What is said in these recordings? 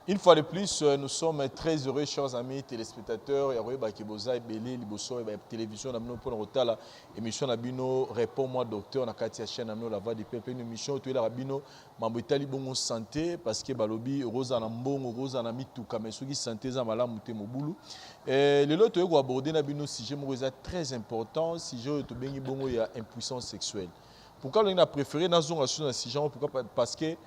Une fois de plus, nous sommes très heureux, chers amis téléspectateurs. Il y a Bakiboza et Belé, Liboso, et la télévision, pour la émission Nabino, Réponds-moi docteur, on a Katia chaîne, la voix du peuple, une émission, tu es la Rabino, Mambouitali Bongo Santé, parce que Balobi, Rosa Nambongo, Rosa Namitu, Kamesugi Santé, Zamala, Mouté Moboulou. Le lot, tu as abordé Nabino, sujet très important, sujet, tu as Bongo, il y a impuissance sexuelle. Pourquoi on a préféré dans un sujet, pourquoi parce que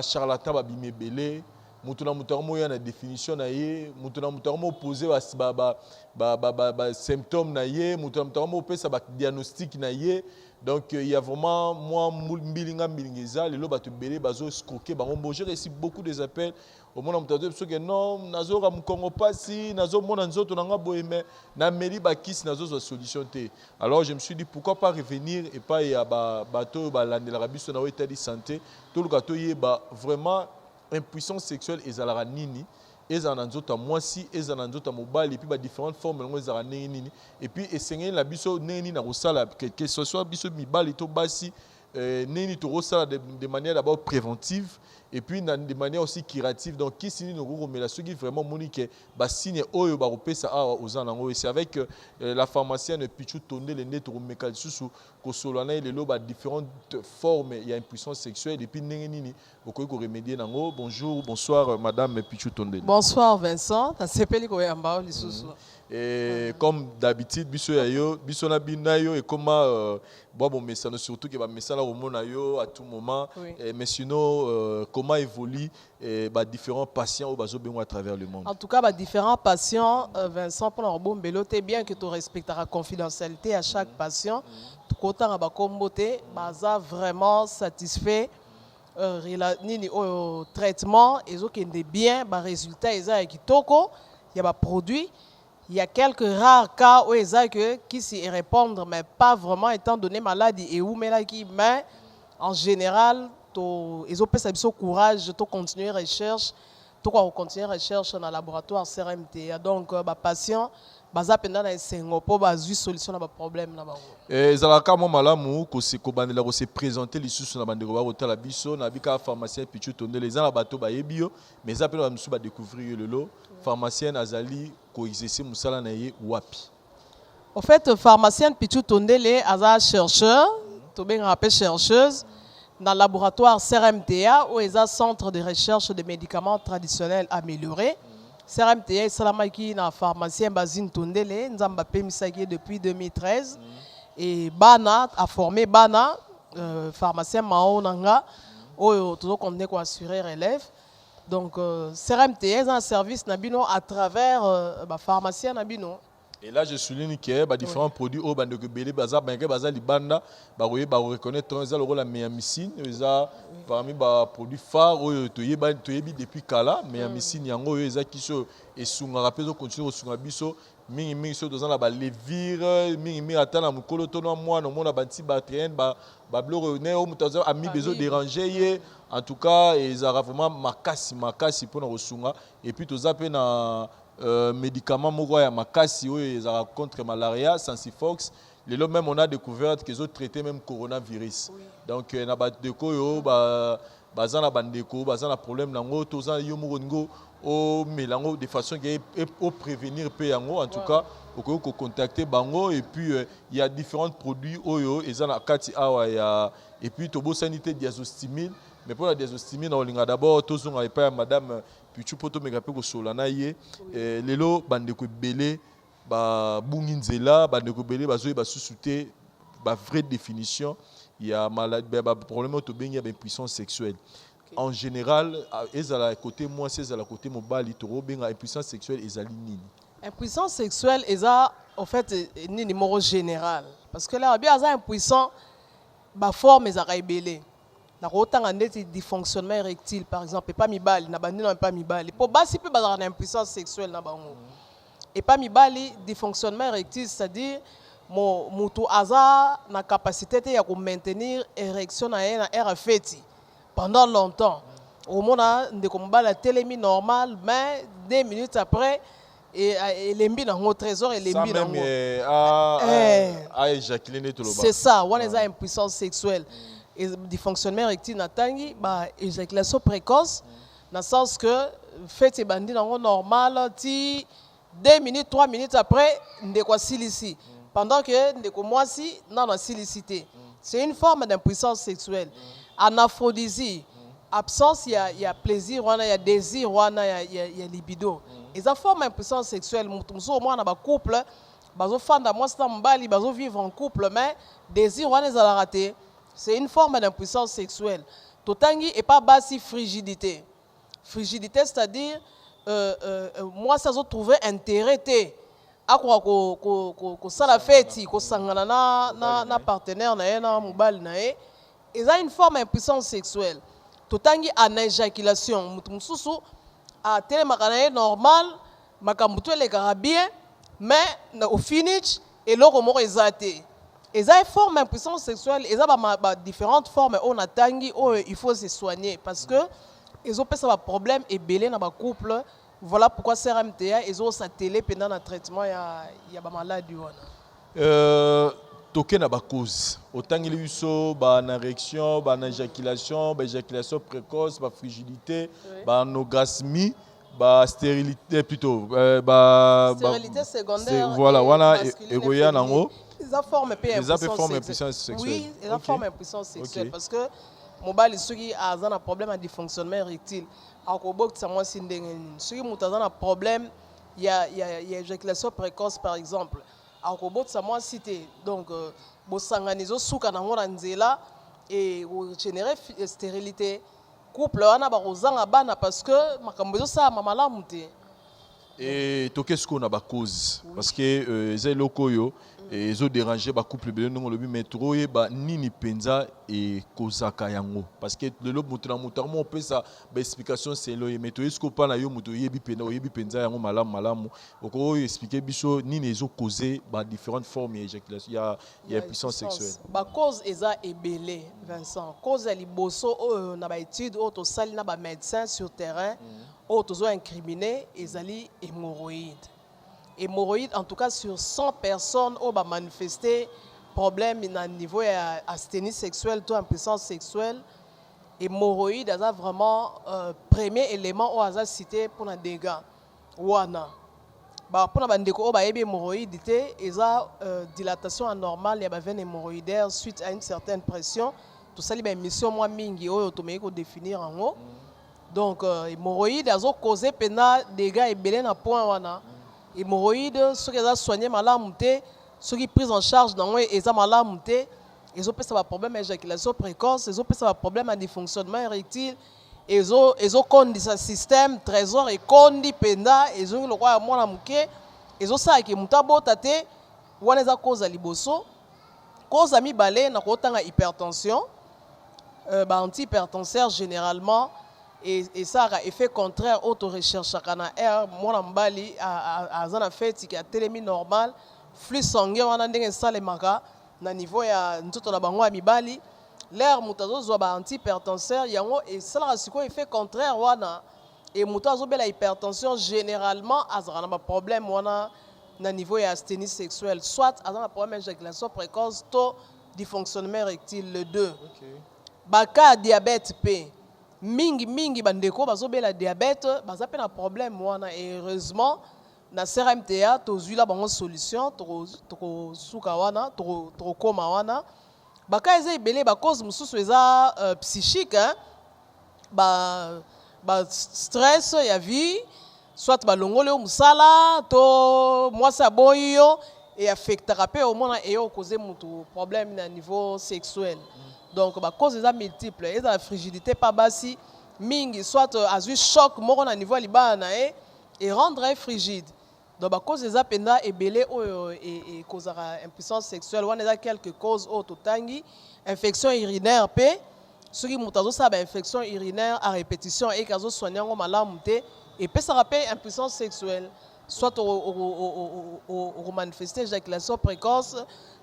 charlatan babime belé mutuna mutarmo ya na définition na ye mutuna mutarmo poser ba symptômes na ye mutuna mutarmo pesa ba diagnostic na ye. Donc il y a vraiment moi mbilinga mbilingeza lelo batu belé bazo escroquer bango. Bon, j'ai reçu beaucoup des appels au monde mutado parce que non nazo ka mukongo pasi nazo mona nzoto nanga boyeme na meli ba kiss nazo zo solution té. Alors je me suis dit pourquoi pas revenir et pas ya bato ba landela biso na état de santé tout le gâteau y est vraiment impuissance sexuelle et zalara nini et za nanzota mwasi et za nanzota mobile et puis ba différentes formes ngo za nini et puis essayer la biso nini na rosala que ce soit biso mibali to basi nini to rosala de manière d'abord préventive et puis de manière aussi curative. Donc qui signe nous mais la ceux qui vraiment monique ba signe oyo ba repesa aux anango et c'est avec la pharmacienne Pichu Tonde le net au mécal sous ko solana et le ba différentes formes il y a impuissance sexuelle et puis nini ko remédier nango. Bonjour, bonsoir madame Pichu Tonde. Bonsoir Vincent, ta sepeli ko yamba lisusu. Et comme d'habitude biso yayo biso na binayo et comment bon message surtout que ba message là au monde à tout moment mais sinon comment évolue différents patients au bazo à travers le monde. En tout cas différents patients Vincent pour leur bon beloté bien que tu respectes la confidentialité à chaque patient tout content ba komboté baza vraiment satisfait nini au traitement et zo kende bien ba résultat eza kitoko il y a ba produit. Il y a quelques rares cas où qui s'y répondent, mais pas vraiment étant donné maladie et où mais en général, ils ont ce courage de continuer recherche, de continuer recherche dans le laboratoire CRMT. Donc, les patients, ils ont une solution à problème. Et Zalaka Momalamu, ko se présenter les sous na bandeko ba la biso na bika pharmacien Pichu Tonde les gens la bateau ba yebio mais ça peut nous ba découvrir le lot pharmacien Azali ko exercer musala na ye wapi. En fait pharmacien Pichu Tonde les aza chercheur to ben rappelle chercheuse dans le laboratoire CRMTA où ils ont centre de recherche de médicaments traditionnels améliorés. CRMTA salamaki na pharmacien Bazine Tondele nzamba pemisaki depuis 2013 et Bana a formé Bana pharmacien Mao nanga oyo tout qu'on est assurer relève. Donc CRMTA est un service nabino à travers pharmacien nabino. Et là, je souligne qu'il y a différents produits au bande de belé baza baza libanda reconnaître le rôle la méamycine parmi les produits phares depuis kala méamycine yango eza kiso et sunga rappel continuer au sunga biso mingi so dans la levire mingi atana mukolo tono moi no mona banti batrien ba blore ne o mutazo ami besoin déranger en tout cas ils ont vraiment makasi pour na sunga et puis to zape na médicaments moko ya makasi contre malaria Sensifox lelo même on a découvert qu'ils ont traité même coronavirus donc na ba deko yo bazana bandeko bazana problème nango toza yo morongo o melango de façon que au prévenir pe yango en tout cas ko contacter bango et puis il y a différents produits oyo ezana kati awa ya et puis tobo sanité diazostimine mais pour la diazostimine on linga d'abord tozonga et pas madame Pichu poto megape ko solana ye lelo bandeko belé ba bunginzela bandeko belé bazoyi ba susute ba vraie définition il y a maladie ba problème to bengi ba impuissance sexuelle en général ezala côté moi c'est à côté mobile to benga impuissance sexuelle ezali nini. Impuissance sexuelle eza en fait ni numéro général parce que là bien eza impuissant ba forme eza belé na kotanga ndeti dysfonctionnement érectile par exemple et pas mibali na bandi na pas mibali po basi pe bazala na impuissance sexuelle na bango et pas mibali dysfonctionnement érectile c'est-à-dire mutu aza na capacité ya ko maintenir érection na air feti pendant longtemps au mona ndeko mobala télémi normal mais 2 minutes après et lembi na ngo trésor et lembi na ngo éjaculer tout le bas c'est ça on est impuissance sexuelle et dysfonctionnement érectile natangi éjaculation précoce dans le sens que fait bandi normal ti 2 minutes 3 minutes après ndeko silisi pendant que ndeko mwasi non silicité. C'est une forme d'impuissance sexuelle. Anaphrodisia, absence, il y a plaisir, il y a désir, il y a libido. Et ça forme d'impuissance sexuelle. Au moins, on a un couple, on vivre en couple, mais désir, on a raté. C'est une forme d'impuissance sexuelle. Totangi et pas basi frigidité. Frigidité, c'est-à-dire, moi, ça se trouver intérêt. Akwa ko sala feti ko sangana na partenaire na mobile na e eza une forme d'impuissance sexuelle totangi en éjaculation mutu mususu a tele makana normal makambuto le bien mais au finish et loko moko ezate eza une forme d'impuissance sexuelle eza ba différentes formes on atangi il faut se soigner parce que ils ont pas ça problème et belé na ba couple. Voilà pourquoi CRMTA ils ont sa télé pendant le traitement il y a ba maladie toke na ba cause autant il y a ba érection ba éjaculation précoce ba frigidité ba anorgasmie ba stérilité plutôt stérilité secondaire voilà wana eroya nango ils forment impuissance sexuelle oui ils forment impuissance sexuelle parce que mobile ceux qui a un problème de dysfonctionnement érectile si vous avez un problème, il y a éjaculation précoce par exemple. Donc, vous sanganizo souka na ngona nzela et vous générez stérilité. Couple wana ba rozanga bana parce que makambo ça mamala muté. Et to qu'est-ce qu'on a ba cause parce que les locaux yo et ils ont dérangé ba couple belé non le métro et ba nini penza et kozaka yango parce que le lob mutu na mutu on peut ça ba explication c'est lo et métro est-ce qu'on pas na yo mutu yebi penza yango malamu oko expliquer biso nini ils ont causé ba différentes formes d'éjaculation il y a puissance sexuelle ba cause eza ebelé Vincent cause ya liboso na ba étude auto sali na ba médecin sur terrain auto incriminé ezali hémorroïde. Hémorroïde, en tout cas sur 100 personnes, ont manifesté problème à niveau d'asthénie sexuelle, tout impuissance sexuelle. Hémorroïde, c'est vraiment premier élément où on a cité pour les dégâts. Wana. Pour les dégâts, on a hémorroïde, il y a dilatation anormale, il y a veine hémorroïdaire suite à une certaine pression. Tout ça, il y a une mission moins mingi, on définir en haut. Donc, hémorroïde, elles ont causé des dégâts et belé na point wana. Hémorroïdes, ceux qui ont soigné malamu té, ceux qui pris en charge dans eux et ça malamu té, ils ont pas ça problème d'éjaculation précoce, ils ont pas ça problème de dysfonctionnement érectile, ils ont conduit ce système trésor et conduit penda, ils ont le roi mwana muké, ils ont ça qui mutabo tate, wana za cause liboso, cause mi balé na ko tanga hypertension, anti-hypertenseur généralement. Et ça a effet contraire auto-recherche à Air, mon mbali a un fait qui a télémi normal, flux sanguin, on a un sale maga, na niveau ya ntoto na bango mibali, l'air mutazo zoba anti-hypertenseur, yango et ça a un effet contraire wana et mutazo bela hypertension généralement a un problème wana na niveau ya asthénie sexuelle, soit a un problème d'éjaculation précoce, to dysfonctionnement érectile le 2. Baka diabète P. Mingi bandeko bazobela diabète baza pe na problème wana et heureusement na CRMTA tozui la bango solution toko suka wana toko koma wana baka eza ebele ba cause mususu eza psychique hein ba stress ya vie soit ba longole musala to mwasi aboyi yo et affectera pe au moins et au causer mutu problème na niveau sexuel. Donc, la cause est multiple. Et la frigidité pas bassi, mingi, soit à un choc, mort à niveau libana et rendre frigide. Donc, la cause est pena et belé et cause impuissance sexuelle. On a quelques causes autres tangi, infection urinaire p, ceux qui montent ça infection urinaire à répétition et caso soignant malam et peut ça rappelle impuissance sexuelle. Soit au manifester éjaculation précoce,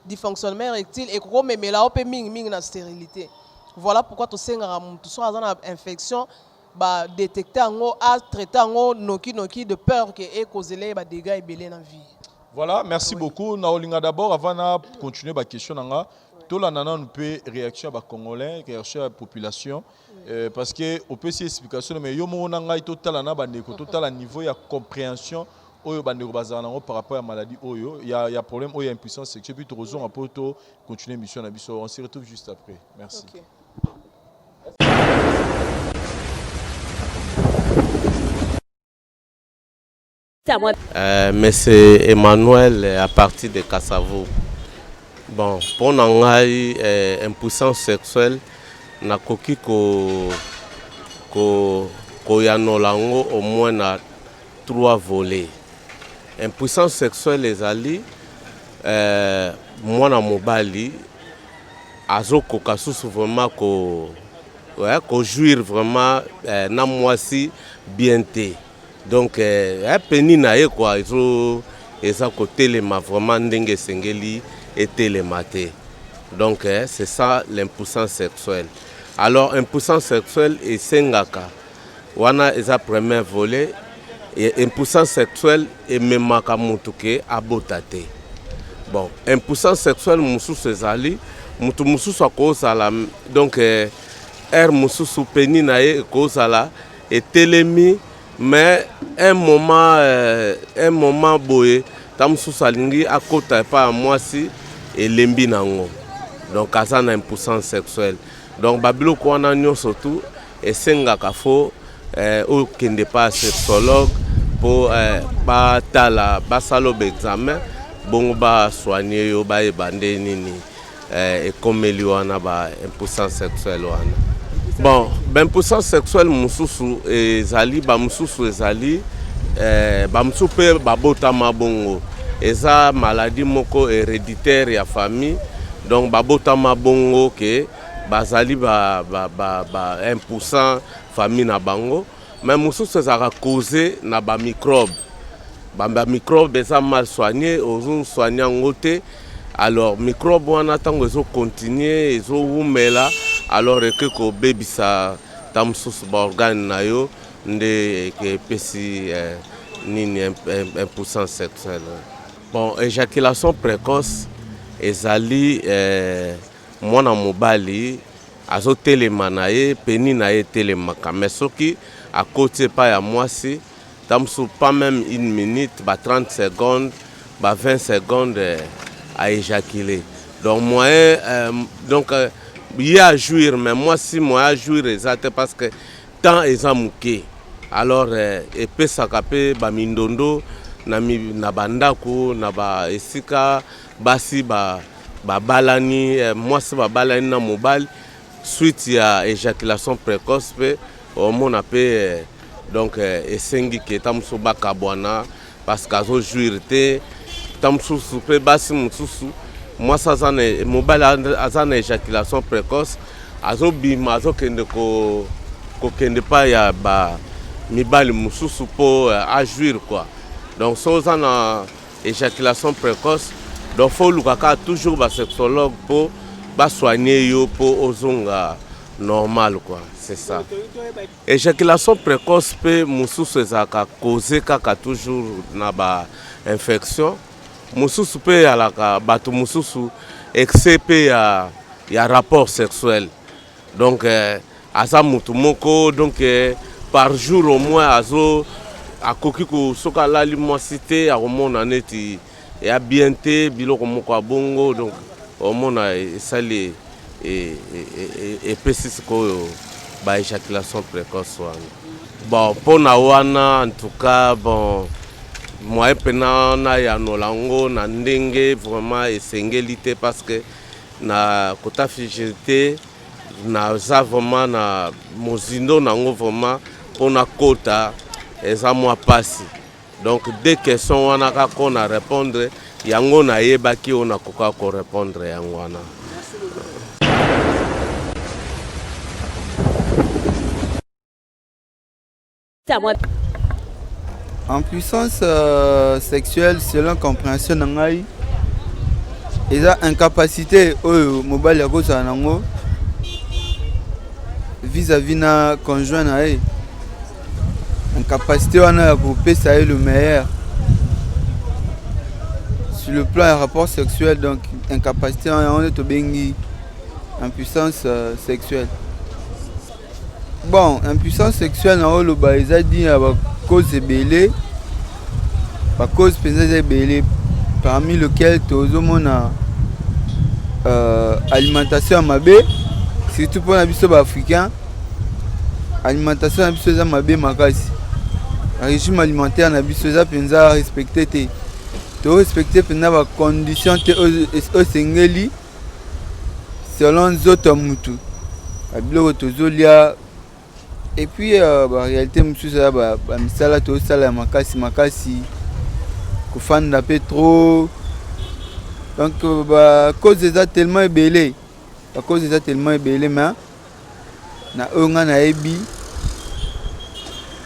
dysfonctionnement érectile et qu'on met là on ming na stérilité. Voilà pourquoi tu sais que soit dans infection ba détecter en à traiter en noki de peur que et causer les dégâts et belé dans vie. Voilà, merci beaucoup. Naolinga d'abord avant de continuer ma question nanga tout la nana nous peut réaction à Congolais, réaction à la population. Parce que on peut essayer explication mais yo mo nanga total na bandeko total niveau ya compréhension oyo bandeko bazana par rapport à maladie oyo il y a problème oyo impuissance sexuelle puis toujours un peu continuer mission na biso on se retrouve juste après merci. Okay. Monsieur Emmanuel à partir de Kassavo. Bon, pour nangai impuissance sexuelle na koki ko yanolango au moins na 3 volets. Impuissance sexuelle ezali mwana mobali azoko kasusu vraiment ko jouir vraiment na mwasi bienté. Donc peni na ye quoi eza ko telema vraiment ndenge sengeli et télématé. Donc c'est ça l'impuissance sexuelle. Alors impuissance sexuelle et sengaka wana eza premier volet et impuissance sexuelle et memaka mutuke abotate. Bon, impuissance sexuelle mususu ezali mutu mususu akozala donc mususu peni na ye ekozala et telemi mais un moment boye tamususu alingi akota pa mwasi elembi nango. Donc aza na impuissance sexuelle. Donc babilo ko wana nyonso tout esengaka fo o kende pa sexologue pour ba tala ba salo examen bongo ba soigner yo ba ebande nini et komeli wana ba impuissance sexuelle wana. Bon, ben impuissance sexuelle mususu ezali ba mususu ezali ba mususu pe babotama bongo eza maladie moko héréditaire ya famille. Donc babotama bongo ke bazali ba 1% famille na bango mais mususu ezaka causé na ba microbe. Ba microbe eza mal soigné ozo soigner ngote. Alors microbe wana tango ezo continuer ezo humela alors que ko bebisa tamususu ba organe na yo nde ke pesi nini impuissance sexuelle. Bon, éjaculation précoce ezali mwana mobali azotelema na ye peni na ye telemaka mais soki akoti pa ya mwasi tamusu pas même 1 minute ba 30 secondes ba 20 secondes à éjaculer. Donc moyen y a jouir mais mwasi moyen à jouir exact parce que temps eza muke. Alors epesaka pe ba mindondo na bandako na ba esika basi ba balani mwasi ba balani na mobile suite ya éjaculation précoce pe omona pe donc esengi ke tamusu bakabwana parce que azo jouir te tamusu pe basi mususu mwasi azana mobile azana éjaculation précoce azo bima azo kende ko kende pa ya ba mibali mususu po a jouir quoi. Donc so azana éjaculation précoce donc faut lukaka toujours ba sexologue pour ba soigner yo pour ozonga normal quoi, c'est ça. Éjaculation précoce pe mususu ezaka causer kaka toujours na ba infection. Mususu pe alaka bato mususu excès pe ya rapport sexuel. Donc asa mutu moko donc par jour au moins azo akoki ko soka lali mwasité a komona neti ya bienté biloko moko bongo donc omona esali et pessis ko ba éjaculation précoce wana. Bon pona wana en tout cas bon moi pena na ya nolango na ndenge vraiment esengeli parce que na kota frigidité na za vraiment na mozindo nango vraiment pona kota eza mwa pasi. Donc des questions wana ka kona répondre yango na yebaki ona koka ko répondre yango wana. En puissance sexuelle selon compréhension nangai eza incapacité oyo mobali ya kozala nango vis-à-vis na conjoint na ye. Incapacité wana ya kopesa ye le meilleur sur le plan du rapport sexuel, donc incapacité, on est au bengi, impuissance sexuelle. Bon, impuissance sexuelle, on a dit à cause de belé, à cause de belé, parmi lesquels tout le monde a alimentation à mabé, surtout pour les africains, alimentation à mabé makasi. Le régime alimentaire na biso za penza respecter te to respecter penza ba conditions te o sengeli selon zoto mutu abilo to zolia et puis ba réalité musu za ba misala to sala makasi ko fanda pe trop donc ba cause za tellement ébélé mais na onga na ebi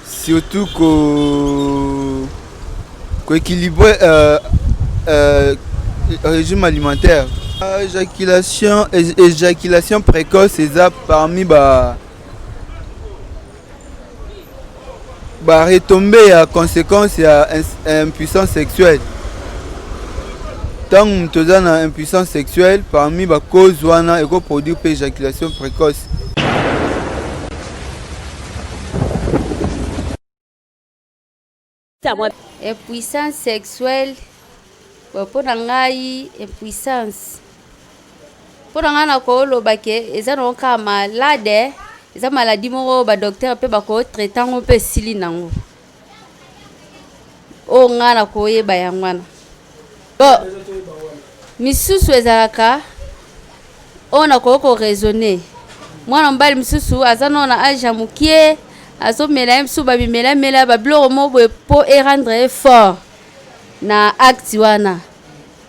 surtout qu'équilibrer régime alimentaire. Éjaculation précoce, c'est ça parmi retomber à conséquence à impuissance sexuelle. Tant que tu as une impuissance sexuelle, parmi les causes, il y a produit éjaculation précoce. Impuissance sexuelle pour ngai impuissance pour ngai ko lobake eza no ka malade eza maladie moko ba docteur pe ba ko traiter ngo pe sili nango o ngana ko yeba yangwana bo misusu ezalaka ona ko raisonner mwana mbali misusu azana na age mukie azo mela msu ba mela ba bloro mo po et rendre effort na acte wana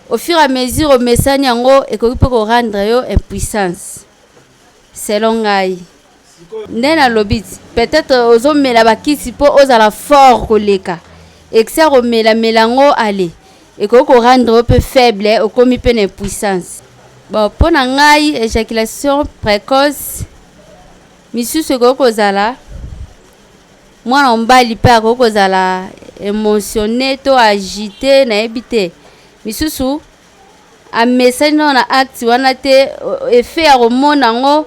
au fur et à mesure mesani yango ekoki ko rendre yo impuissance selon ngai ndena lobit peut-être ozo mela bakisi po ozala fort koleka excès o mela melango ale ekoki ko rendre un peu faible au komi pe na impuissance bon pour na ngai éjaculation précoce misusu ekoki kozala mwana mbali pe akokozala émotionné to agité na ebité misusu a message na acte wana te effet ya romona ngo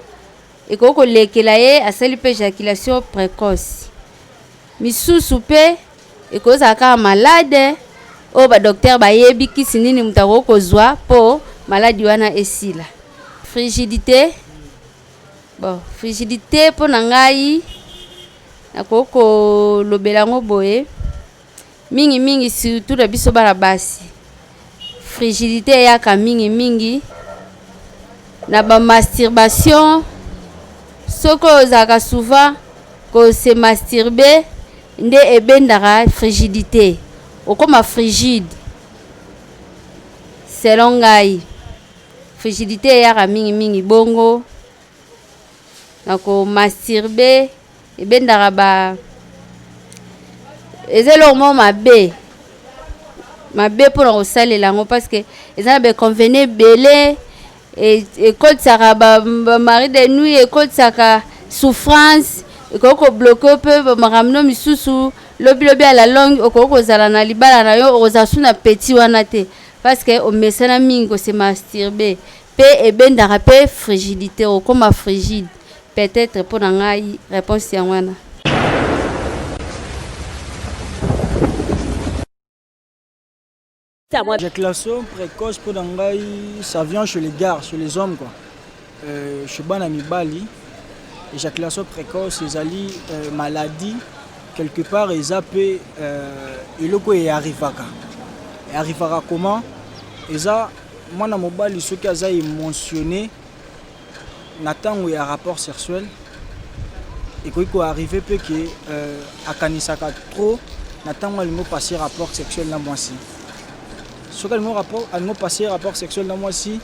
ekoko lekela ye asali pe éjaculation précoce misusu pe ekoza ka malade o ba docteur ba yebi kisi nini mutako kozwa po maladie wana esila frigidité bon frigidité po na ngai nakoko lobela ngo boye mingi surtout na biso bana basi frigidité yaka mingi na ba masturbation soko ozaka souvent ko se masturber nde ebendaka frigidité okoma frigide selon ngai frigidité yaka mingi bongo nako masturber ebendaka ba ezelo mo mabe pour kosalela yango parce que eza na baconvenait belé ekotisaka bamari de nuit ekotisaka souffrance ekoki kobloke mpe bamakamino misusu lobi à la longue okoki kozala na libala na yo okozala su na petit wana te parce que omesana mingi kose masturbe mpe ebendaka mpe frigidité okoma frigide peut-être pour na ngai réponse ya wana. L'éjaculation précoce pour Dangai, ça vient chez les gars, chez les hommes quoi. Chez Banami Bali, éjaculation précoce, ils allient maladie quelque part ils zappent et le quoi arrivaka. Et arrivera comment? Et ça, moi dans mon bali ce qui a mentionné, n'attend où il y a rapport sexuel et quoi arriver peut que à kanisaka trop, n'attend où il me passer rapport sexuel dans moi si. Ce que nous passé rapport sexuel dans moi aussi,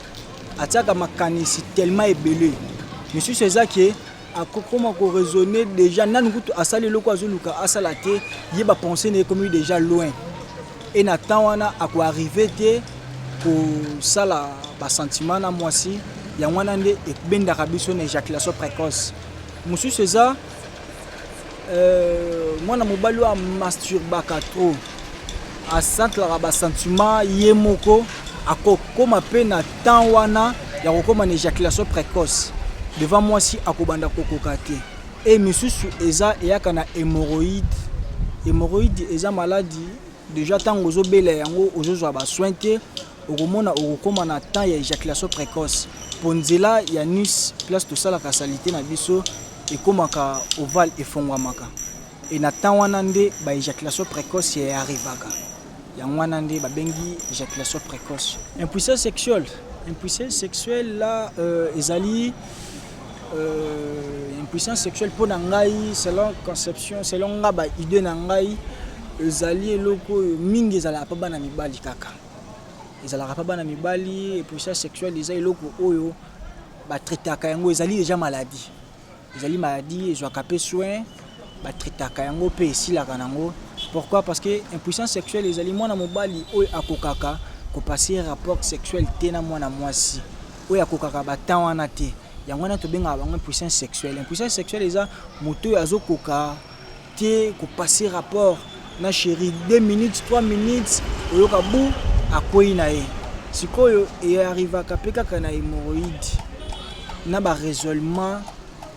attaque ma canisi tellement ébélé. Monsieur c'est ça qui a comment raisonner déjà nan goût à saler le quoi zuluka à salaté, il va penser n'est comme déjà loin. Et n'attend wana à quoi arriver pour ça la sentiment dans moi aussi, il y a wana et ben d'arabiso éjaculation précoce. Monsieur c'est ça moi na mobalo a masturbaka trop. asantelaka basentiment ye moko akokoma mpe na temps wana ya kokoma na éjaculation précoce devant mwasi akobanda kokoka te. E misusu eza eyaka na hémorroïde. Hémorroïde eza maladie déjà ntango ozobela yango ozozwa basoin te okomona okokoma na temps ya éjaculation précoce. Po nzela ya nus place tosalaka salite na biso ekomaka ovale efongwamaka. Et na temps wana nde ba éjaculation précoce ya arrivaka. Yango wana nde babengi éjaculation précoce. Impuissance sexuelle là ezali impuissance sexuelle pour ngai selon conception selon nga ba idée na ngai ezali eloko mingi ezala pa bana mibali kaka. Ezala pa bana mibali impuissance sexuelle eza eloko oyo ba traitaka yango ezali déjà maladie. Ezali maladie ezwaka pe soin ba traitaka yango pe esilaka nango. Pourquoi? Parce que impuissance sexuelle ezali mwana mobali oyo akokaka ko passer rapport sexuel te na mwana mwasi oyo akokaka ba temps wana te. Yango wana tobenga bango impuissance sexuelle. Impuissance sexuelle eza moto azokoka te ko passer rapport na chérie 2 minutes 3 minutes oyoka bu akoyi na ye. Sikoyo e arrivaka pe kaka na hémorroïde na ba raisonnement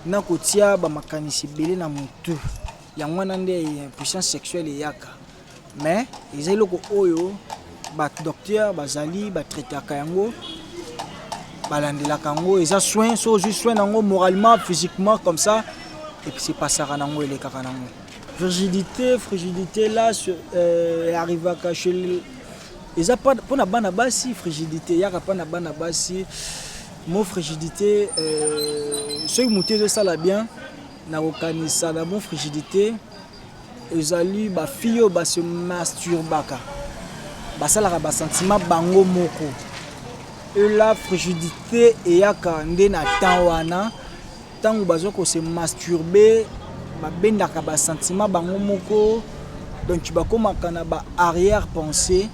na kotia ba makanisi belé na motu. Yango wana nde impuissance sexuelle eyaka. Mais ezali loko oyo ba docteur bazali ba traitaka yango balandelaka yango eza soin so juste soin nango moralement physiquement comme ça et puis c'est passera nango elekaka nango. Frigidité là arrivaka chez eza pas pour na bana basi frigidité yaka pas na bana basi mo frigidité ceux muté de ça là bien na okanisa na bon frigidité ezali ba filles ba se masturbaka basalaka ba sentiment bango moko. Et la frigidité eyaka nde na temps wana tango bazoko se masturber babendaka ba sentiment bango moko donc tu bakomaka na ba arrière pensée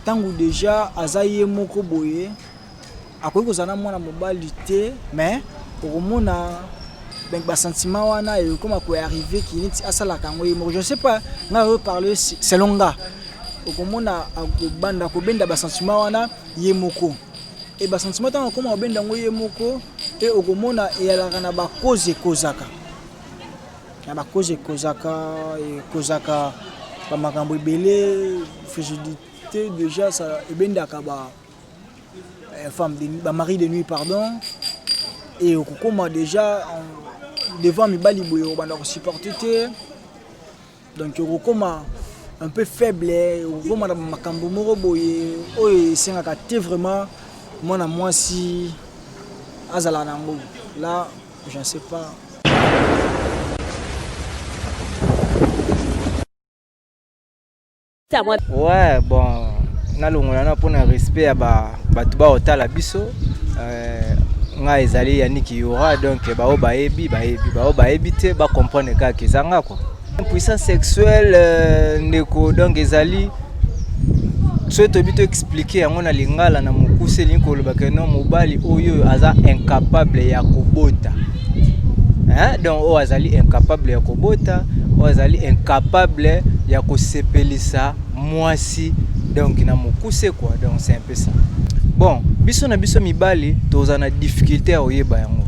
tango déjà azaye moko boye akoki kozana mwana mobali te mais okomona donc ba sentiment wana ekoma ko arriver ki neti asalaka ngo yemo. Je sais pas nga parler selon nga okomona akobanda kobenda ba sentiment wana ye moko et ba sentiment tango koma obenda ngo ye moko et okomona eyalaka na ba cause kozaka na ba cause kozaka et kozaka ba makambo ebele frigidité déjà ça ebenda ka ba femme de ba mari de nuit pardon et okoma déjà devant mibali boye obanda ko supporter te donc okoma un peu faible okoma na makambo moko boye oyo sengaka te vraiment mwana mwasi azala nango là je ne sais pas. Ouais bon nalongolana mpona respect ya bato baotala biso nga ezali yaniki yora donc bao bayebi bao bayebi te bacomprendre kaka ezanga quoi. Impuissance sexuelle ndeko donc ezali so tobi to expliquer yango na lingala na mokuse elingi kolobaka no mobali oyo aza incapable ya kobota donc oyo azali incapable ya kobota oyo azali incapable ya kosepelisa mwasi donc na mokuse quoi. Donc c'est un peu ça. Bon biso na biso mibali toza na difficulté ya oyeba yango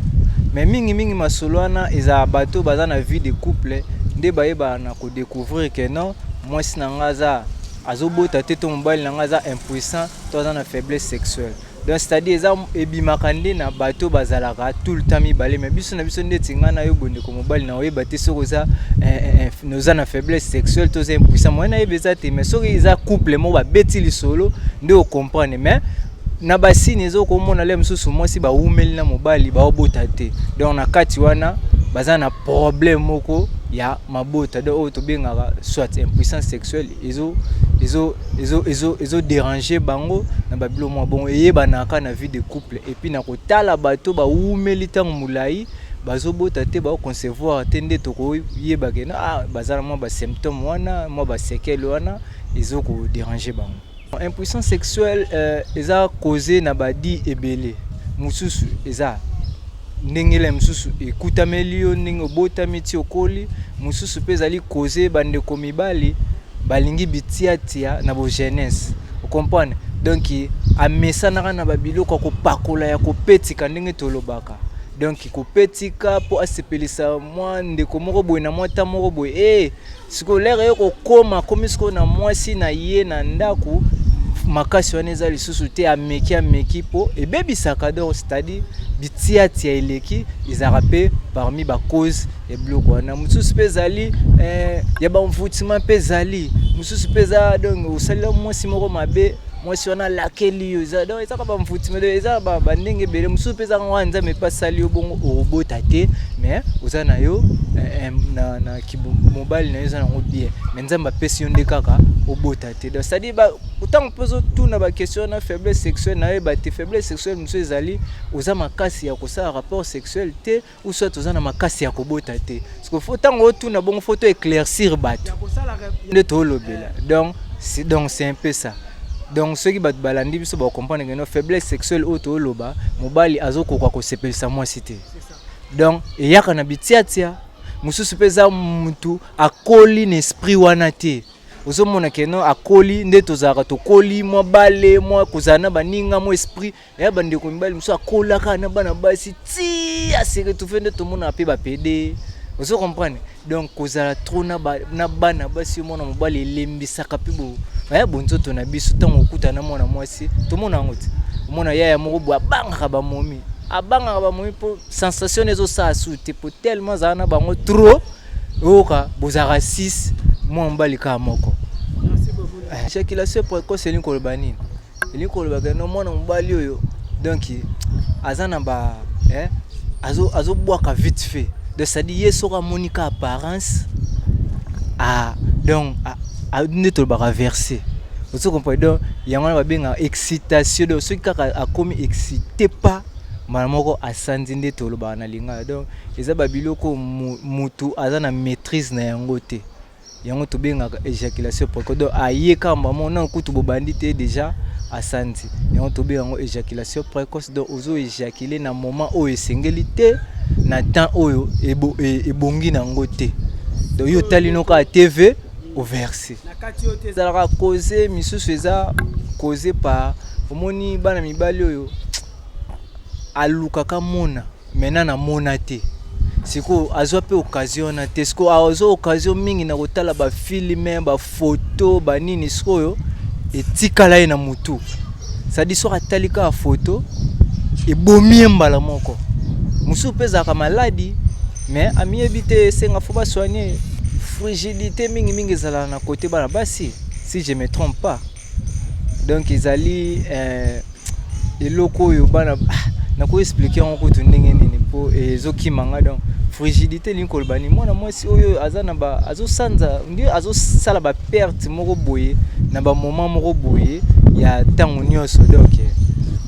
mais mingi masolo wana eza bato baza na vie de couple nde bayeba na ko découvrir que non mwasi na ngaza azobota te to mobali na ngaza impuissant to aza na faiblesse sexuelle. Donc c'est-à-dire eza ebimaka nde na bato bazalaka tout le temps mibale mais biso na biso nde tinga na yo bonde ko mobali na oyeba te soko za noza na faiblesse sexuelle to za impuissant moi na yebeza te mais soko eza couple mo ba beti lisolo nde o comprendre mais na basini ezo komona le msusu mwasi ba umeli na mobali ba obota te donc na kati wana baza na problème moko ya mabota donc oyo tobengaka soit impuissance sexuelle ezo déranger bango na babilo mwa bongo eyebanaka na vie de couple et puis na kotala bato ba umeli tango mulai bazobota te ba concevoir te nde tokoyebaka na bazala mwa ba symptômes wana mwa ba séquelles wana ezo ko déranger bango. Impuissance sexuelle eza causée na badi ebele mususu eza ndengele mususu ekutameli yo ndenge obotami ti okoli mususu pe ezali causé bandeko mibali balingi bitiatia na bo jeunesse vous comprenez donc amesanaka na babiloko kopakola ya kopetika ndenge tolobaka donc kopetika po asepelisa mwa ndeko moko boye na mwa ta moko boye siko lere yo kokoma komi siko na mwasi na ye na ndako makasi wana eza lisusu te ameki po ebebisaka donc c'est-à-dire bitiatia eleki ezaka mpe parmi bacause ya biloko wana mosusu mpe ezali ya bamvutima mpe ezali mosusu mpe eza donc osalila mwasi moko mabe mwasi wana lakeli yo eza donc ezaka bamvutima eza bandenge ebele mosusu mpe ezaka wana nzambe mpe asali yo bongo orobota te mais oza na yo na mobali na yo eza nango bien mais nzambe apesi yo nde kaka obota te donc c'est-à-dire autant mpe ozotuna baquestion na faiblesse sexuelle na yeba te faiblesse sexuelle mosusu ezali oza makasi ya kosala rapport sexuel te ou soit oza na makasi ya kobota te parce que ntango otuna bongo faut éclaircir bato nde toolobela donc c'est un peu ça donc ceux qui bato balandi biso bakomprendre que no faiblesse sexuelle oyo tooloba mobali azokoka kosepelisa mwasi te donc eyaka na bitiatia mosusu mpe eza mutu akoli na esprit wana te ozomona keno akoli nde tozalaka tokoli mwa bale mwa kozala na baninga mwa esprit eya bandeko mibali mosusu akolaka na bana basi ti aseke tufe nde tomona mpe bapede ozo comprendre donc kozala trop na bana basi mwana mobali elembisaka mpe baya bonzoto na biso ntango okutana mwana mwasi tomona yango te omona yaya moko bo abangaka bamomi mpo sensation ezosala su te po tellement azala na bango trop oyoka bozalaka 6 mwa mobali kaka moko éjaculation précoce elingi koloba nini elingi kolobaka no mwana mobali oyo donc aza na azobwaka vite fait donc c'est-à-dire ye soki amoni ka apparence donc nde tolobaka verser ozo comprendre donc yango wana babengaka excitation donc soki kaka akomi excité pas mbala moko asandi nde tolobaka na lingala donc eza babiloko mutu aza na maîtrise na yango te yango tobengaka éjaculation précoce donc ayeka mbamo na kutu bobandi te déjà asandi yango tobenga yango éjaculation précoce donc ozo éjaculer na moment oyo esengeli te na temps oyo ebongi nango te donc yo tali noka TV au verset ezalaka cause misusu eza cause par omoni bana mibali oyo alukaka mona mena na mona te siko azwa pe occasion na te siko azo occasion mingi na kotala ba filme ba photo ba nini siko oyo etikala ye na mutu sadi so atalika photo ebomi mbala moko musu peza ka maladi mais amiebi te senga fo ba soigner frigidité mingi ezala na côté bana basi si je me trompe pas donc ezali eloko oyo bana na ko expliquer on ko ndenge nini po ezokimanga donc frigidité linkolbani mwana mwasi oyo azana ba azosanza ndio azosala ba perte moko boye na ba moment moko boye ya tango nyonso donc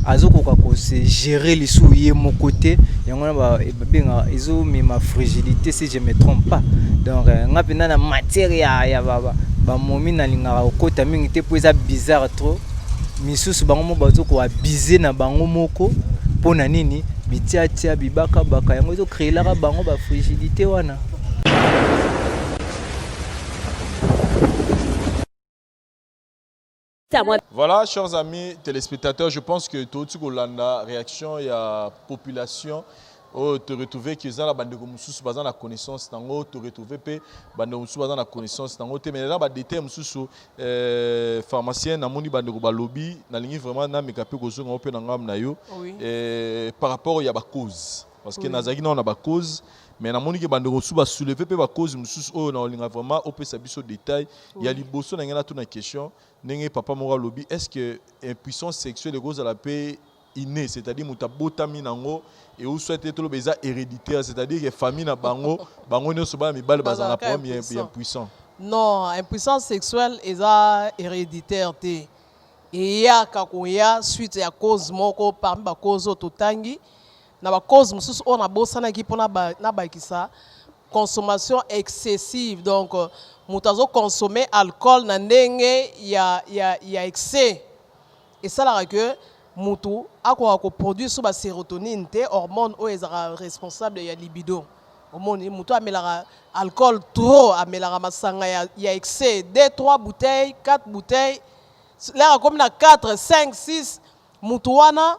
azokoka ko se gérer lisu ye moko te yango na ba benga ezo mema frigidité si je me trompe pas donc ngapena na matière ya ba momi na linga okota mingi te po eza bizarre trop misusu bango mo bazo ko abiser na bango moko pona nini bitiatia bibaka baka yango ezo créer la bango ba frigidité wana. Voilà, chers amis téléspectateurs, je pense que tout la réaction, il y a population. Tu retrouves que ça la bande comme sous basant la connaissance tango tu retrouves pe bande sous basant la connaissance tango te mais là ba détail sous pharmacien na moni bande ko ba lobby na lingi vraiment na mekape ko zo ngopé na ngam na yo par rapport il y a ba cause parce que nazaki na on a ba cause mais na moni que bande sous ba soulever pe ba cause sous o na linga vraiment au peut sabiso détail il y a liboso na ngana tout na question ndenge papa mora lobby est-ce que impuissance sexuelle de cause à la paix inné, c'est-à-dire que botami nango et ou souhaite tout le beza héréditaire, c'est-à-dire que famille na bango ne se bat mi bal bazana premier bien puissant. Non, impuissance sexuelle est héréditaire té. Et ya kakoya suite à cause moko parmi ba cause totangi na ba cause mususu on a bosana ki pona na ba kisa consommation excessive donc mutazo consommer alcool na ndenge ya excès et ça la que mutu akoka ko produire sur ba sérotonine te hormone o ezara responsable ya libido omoni mutu amelaka alcool trop, amelaka masanga ya excès, 2 3 bouteilles 4 bouteilles là comme na 4 5 6 mutu wana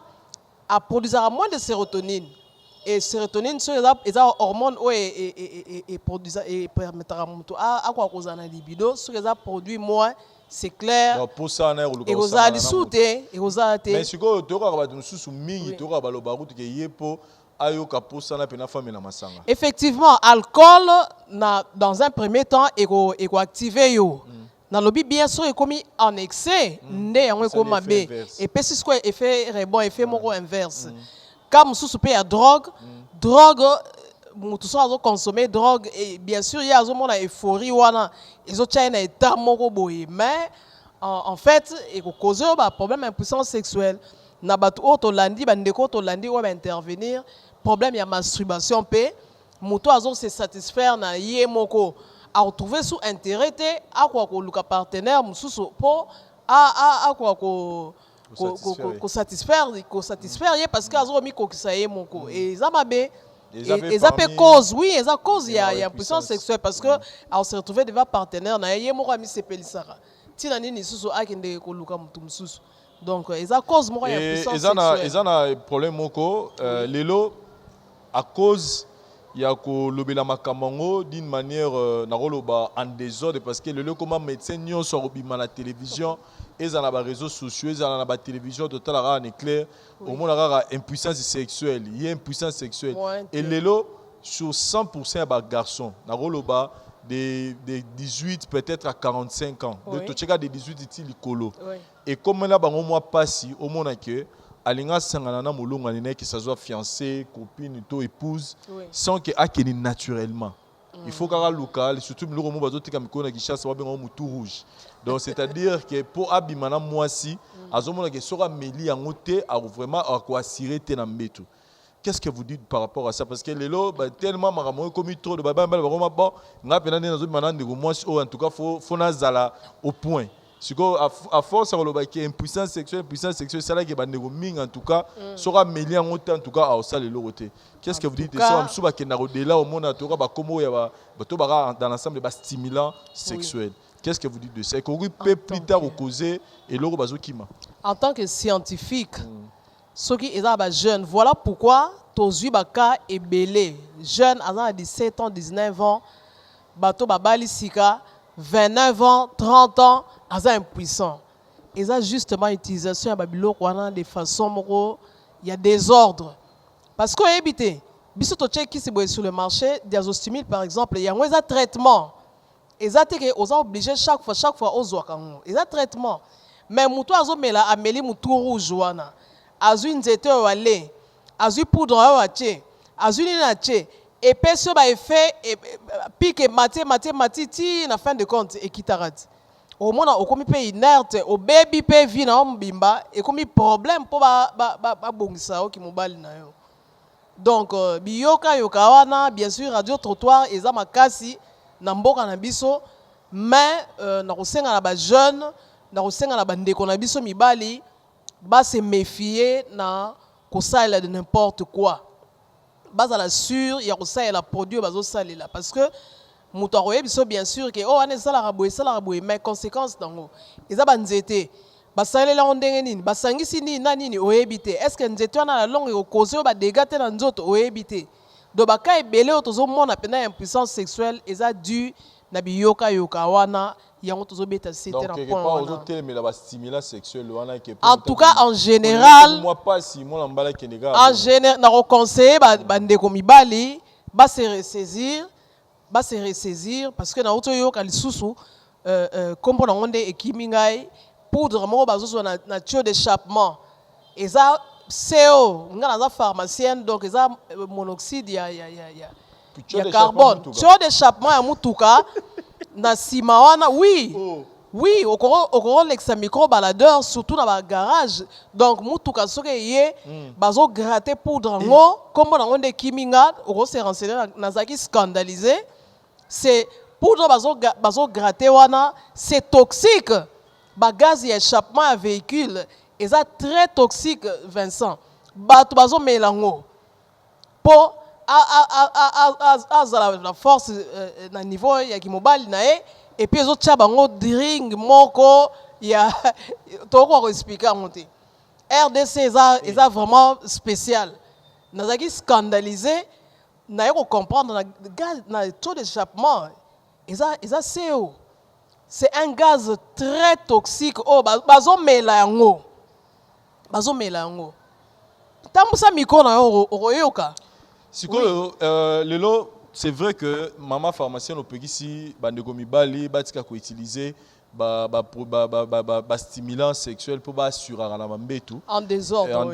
a produisera moins de sérotonine. Et sérotonine c'est une hormone et produisera et permettra mutu a quoi cause na libido, sur les produit moins, c'est clair. Donc pour ça na et aux a disouté et aux a été. Mais si ko to ka ba mususu mingi to ka ba lo baruti ke yepo ayoka pour ça na pena femme na masanga. Effectivement, alcool dans un premier temps et activer yo. Dans le bien sûr est commis en excès, né en comme B et puis c'est quoi effet rebond effet moko inverse. Comme sous super à drogue, tout ça a consommé drogue et bien sûr il y a un monde euphorie wana ils ont un état moko boy mais en fait et cause ba problème impuissance sexuelle na batu otolandi bandeko otolandi va intervenir problème ya masturbation pe muto azo se satisfaire na ye moko a retrouver sous intérêt à quoi ko luka partenaire mususu po a quoi ko satisfaire parce que azo mi ko kisaye moko et ça mabe et ça peut cause oui et ça cause il y a puissance sexuelle parce que on se retrouver devant partenaire na ye moko mi sepelisaka tina nini susu akende ko luka mutu mususu donc et ça cause moko ya puissance sexuelle et ça na problème moko lelo à cause il y a lobela makamango d'une manière en désordre parce que le comment médecin nyo so robima la télévision et dans les réseaux sociaux dans la télévision total en éclair au monde a impuissance sexuelle il y a impuissance sexuelle et lelo sur 100% ba garçons na roloba de 18 peut-être à 45 ans de to cheka de 18 ici likolo et comme là bango moi passi au monde que alinga sangana na molonga ni que ça soit fiancé copine to épouse sans que akeni naturellement il faut qu'à local surtout le romo bazo tika mikona ki chasse ba bengo mutu rouge donc c'est-à-dire que pour abimana moisi azomona que sera meli yango te a vraiment à quoi assurer te na mbeto. Qu'est-ce que vous dites par rapport à ça parce que lelo tellement maramo comme trop de baba ba bon nga pena na zo manande ko moisi en tout cas faut nazala au point. À force de impuissance sexuelle, c'est là que les en tout cas sera mêlé en tout cas à ça les logotés. Qu'est-ce que vous dites de ça? Au monde dans l'ensemble des stimulants sexuels. Qu'est-ce que vous dites de ça? Et qu'on peut plus tard causer et l'euro bazokima. En tant que scientifique, ceux qui sont jeunes, voilà pourquoi Tozu Baka est belé. Jeune, à 17 ans, 19 ans, bateau babali sika. 29 ans, 30 ans, ils sont impuissants. Ils ont justement utilisation de façon il y a des ordres. Parce que éviter, qui se sur le marché, diazostimule par exemple, il y a un traitement. Ils ont obligé chaque fois aux oies. Ils ont traitement. Mais mutu azomela ameli mutu rouge wana. Azu nzete wale, azu poudre wache, azu ninache. Et puis, ce effet, pique matiti, na fin de compte, et qui t'arrête. Au moins, on commis pas inerte, au baby pe vie na bimba, et commis problème pour ba bongisa qui mobile na yo. Donc, biyoka yokawana, bien sûr, radio trottoir, et za makasi, na mboka na biso, mais na kosenga na ba jeune, na kosenga na ba ndeko na biso mibali, ba se méfier na kosala de n'importe quoi. Base à la sûre, il y a aussi la produit là parce que mutoye biso bien sûr que oh ane sala raboué mais conséquences dans ils a banzete basale la ondenge nini basangisi ni na nini oyebité est-ce que nzete na la longue au cause ba dégâts na nzoto oyebité do baka ebele otozo mona pena impuissance sexuelle eza dû na biyoka yoka wana yango tozo beta c'était un point en tout cas en général en général na conseiller bande ko mibali ba se ressaisir parce que na auto yoka lisusu kombo na onde ekimingai poudre mo bazo na tuyau d'échappement eza CO ngana za pharmacienne donc eza monoxyde ya carbone tuyau d'échappement ya mutuka na sima wana oui okoro lexa micro baladeur surtout dans le garage donc mutuka soke ye bazo gratter poudre ngo kombo na onde kiminga oko se renseigner nazaki scandalisé c'est poudre bazo gratter wana c'est toxique ba gaz ya échappement à véhicule eza très toxique Vincent bato bazo melango po azala la force na niveau ya kimobali na ye et puis ezotia bango dring moko ya tokoka koexplike yango te. RDC eza vraiment spécial. Nazaki scandalisé naye comprendre na taux d'échappement eza CO. C'est un gaz très toxique. Oh, bazomela yango. Bazomela yango. Tambusa miko na yo oroyoka. Sikoyo lelo c'est vrai que maman pharmacienne au ici bandeko mibali batika ko utiliser ba stimulant sexuel pour assurer la mambetu en désordre.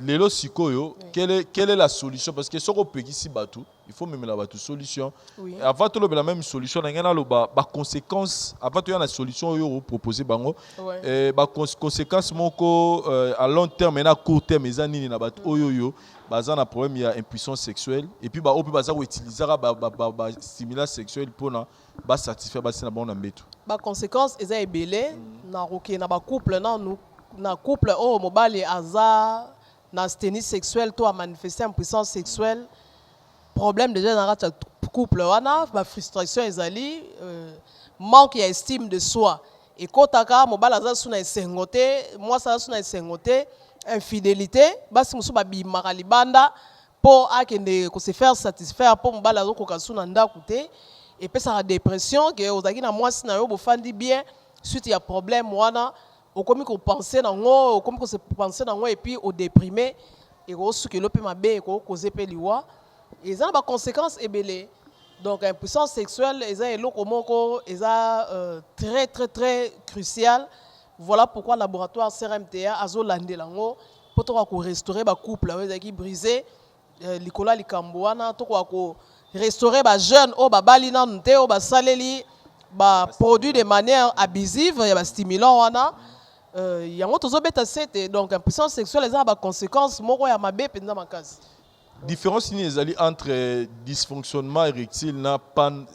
Lelo sikoyo quelle est la solution parce que soko ici batu il faut même la batu solution. Avant tout la même solution ngana lo ba conséquence avant tout la solution yo proposer bango ba conséquence moko à long terme et à court terme ezanini na batu oyoyo baza na problème ya impuissance sexuelle et puis ba opi baza ko utiliser ba stimulant sexuel pour na ba satisfaire ba sina bon na mbetu. Ba conséquence eza ebele na roké na ba couple na couple o mobali aza na asthénie sexuelle to a manifester impuissance sexuelle problème déjà dans la couple wana ba frustration ezali manque ya estime de soi et kotaka mobali aza suna esengote moi ça suna esengote infidélité basi musu ba bimaka libanda po akende ko se faire satisfaire po mobali azokoka suna ndaku te et puis ça la dépression que ozaki na mwasi na yo bofandi bien suite ya problème wana okomi ko penser nango okomi ko se penser nango et puis au déprimé et ko sukelo pe mabe ko causer pe liwa et ça ba conséquences ebele donc impuissance sexuelle eza eloko moko eza très très très crucial. Voilà pourquoi le laboratoire CRMTA a landelango pour to restaurer ba couple ezaki brisé likola likambo wana to ko restaurer ba jeunes au babali na nte au basaleli ba produit de manière abusive ya ba stimulant wana yango tozobeta sete donc impuissance sexuelle eza ba conséquences moko ya mabe penza makasi. Différence ni ezali entre dysfonctionnement érectile na pan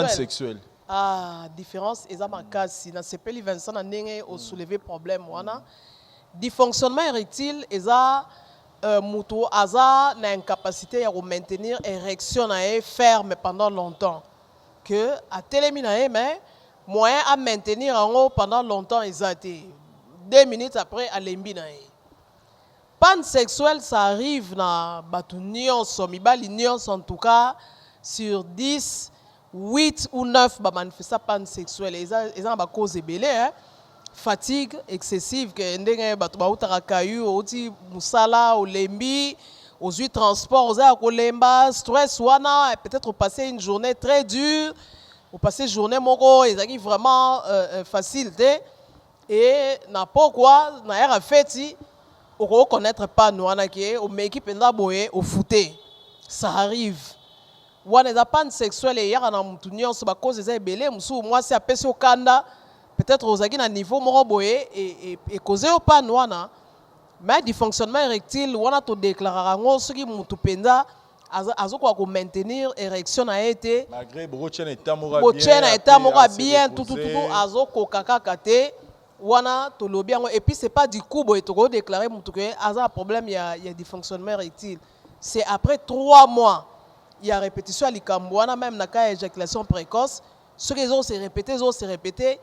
sexuel. Ah, différence eza makasi na sepeli Vincent na ndenge au soulever problème wana. Dysfonctionnement érectile eza mutu aza na incapacité à maintenir érection ferme pendant longtemps que a telemi na mais moyen à maintenir pendant longtemps exacté 2 minutes après à lembi na pansexuel ça arrive na batunion somibali nions en tout cas sur 10 8 ou 9 ba manifesta pansexuel eza ba cause ebele fatigue excessive que ndenge bato bautaka kayu oti musala olembi ozui transport oza kolemba stress wana peut-être passer une journée très dure ou passer journée moko ezaki vraiment facile et na pourquoi na era feti oko connaître pas nous wana ke o meki penda boye au footé ça arrive wana za pan sexuel et yaka na mutu nyonso ba cause eza ebele musu moi c'est apesi okanda peut-être aux à niveau moroboé et causé au pan wana mais du fonctionnement érectile wana to déclarer ngo soki mutu penda azoko ko maintenir érection na été malgré bochena état moko bien tout azoko kaka te wana to lobi ngo et puis c'est pas du coup boy to ko déclarer mutu que aza problème il y a du fonctionnement érectile c'est après 3 mois il y a répétition à likambo wana même na cas éjaculation précoce ceux qui ont se répéter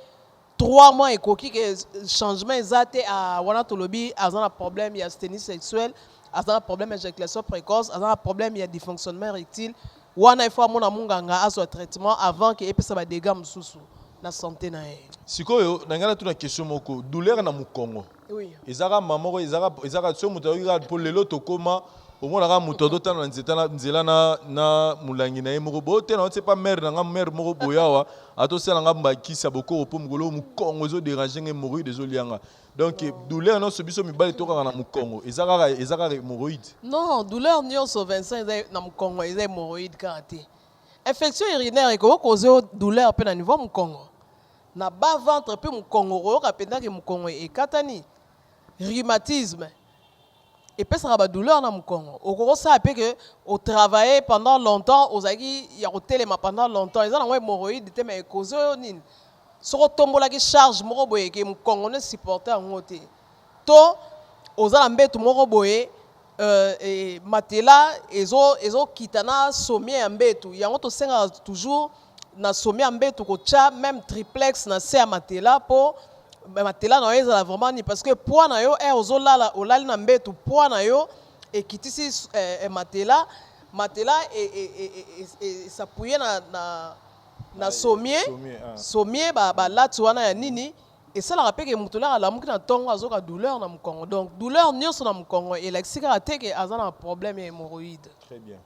3 mois et coquille que changement exact à wana tolobi azan un problème il y a asthénie sexuelle azan un problème éjaculation précoce azan un problème il y a dysfonctionnement érectile wana il faut mona munganga azo traitement avant que epesa ba dégâts mususu na santé na ye. Sikoyo nangala tuna question moko douleur na mukongo. Oui. Ezaka mamoko ezaka so mutayoka pour lelo tokoma au moins la moto d'autant nzela na mulangi na yemoko bote na c'est pas mère na mère moko boyawa ato sala ngamba kisa boko po mugolo mukongo zo déranger hémorroïde des olianga donc douleur non sobiso mibale toka na mukongo ezaka hémorroïde non douleur nyonso Vincent na mukongo eza hémorroïde kate infection urinaire et ko cause douleur pe na niveau mukongo na bas ventre pe mukongo ro ka penda ke mukongo e katani rhumatisme et puis ça va douleur dans mon Congo. Au gros ça fait que au travailler pendant longtemps, aux agi il y a au téléma pendant longtemps. Ils ont un hémorroïde de mais cause nin. Sur tombo la qui charge moro boye que mon Congo ne supporter en côté. To aux alambé tout moro boye et matela ezo kitana sommier ya mbetu yango tosenga toujours na sommier ya mbetu kotia même triplex na se ya matela po matela na yo ezala vraiment ni parce que poids na yo ozolala olali na mbetu poids na yo ekitisi matela s'appuyer na sommier balati wana ya nini esalaka mpe ke moto laka alamuki na ntongo azoka douleur na mokongo donc douleur nyonso na mokongo elakisi kaka te ke aza na problème ya hémorroïde. Très bien.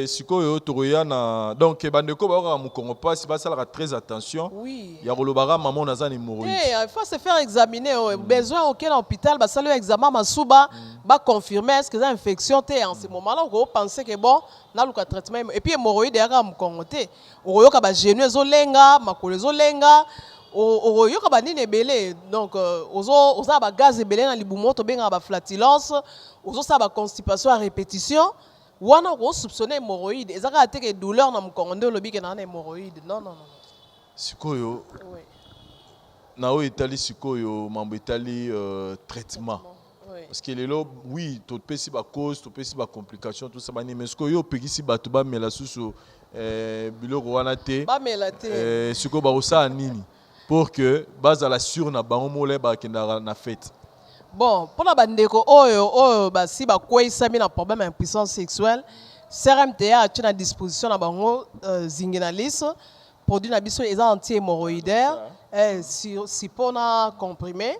Sikoyo tokoya na donc bandeko baoka mokongo pasi basalaka très attention. Oui. Ya kolobaka maman naza na hémorroïde. Il faut se faire examiner besoin auquel hôpital basali examen masuba ba confirmer est-ce que c'est infection te en ce moment-là on penser que bon na luka traitement et puis hémorroïde ya ka mokongo te oyoka ba genou ezolenga makolo ezolenga oyoka banini ebele donc oza ba gaz ebele na libumo to benga ba flatulence ozosa ba constipation à répétition wana ko soupçonner hémorroïde ezaka te ke douleur na mokongo nde olobi ke na hémorroïde non. Sikoyo na o etali sikoyo mambo etali traitement parce que lelo oui to pesi ba cause to pesi ba complication tout ça bani mais sikoyo pekisi bato ba mela susu biloko wana te ba mela te sikoyo ba osa nini pour que bazala sur na bango mole ba kenda na fête. Bon, pour la bandeko oyo basi bakweyisami na problème d'impuissance sexuelle, CRMTA a à disposition na bango Zingenalis, produit na biso eza anti-hémorroïdaire, sipona comprimé,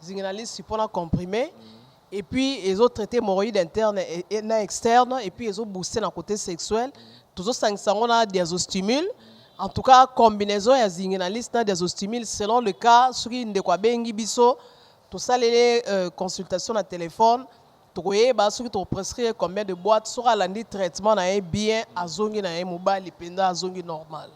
Zingenalis sipona comprimé, et puis ils ont traité hémorroïde interne et externe, et puis ils ont boosté na côté sexuel, toujours sanction na diazostimule. En tout cas, combinaison ya Zingenalis na diazostimule selon le cas, ce qui ndekwa bengi biso. Tout ça, les consultations à téléphone, tu as prescrit combien de boîtes sera l'année traitement bien à zongi na mobile et à zongi normal.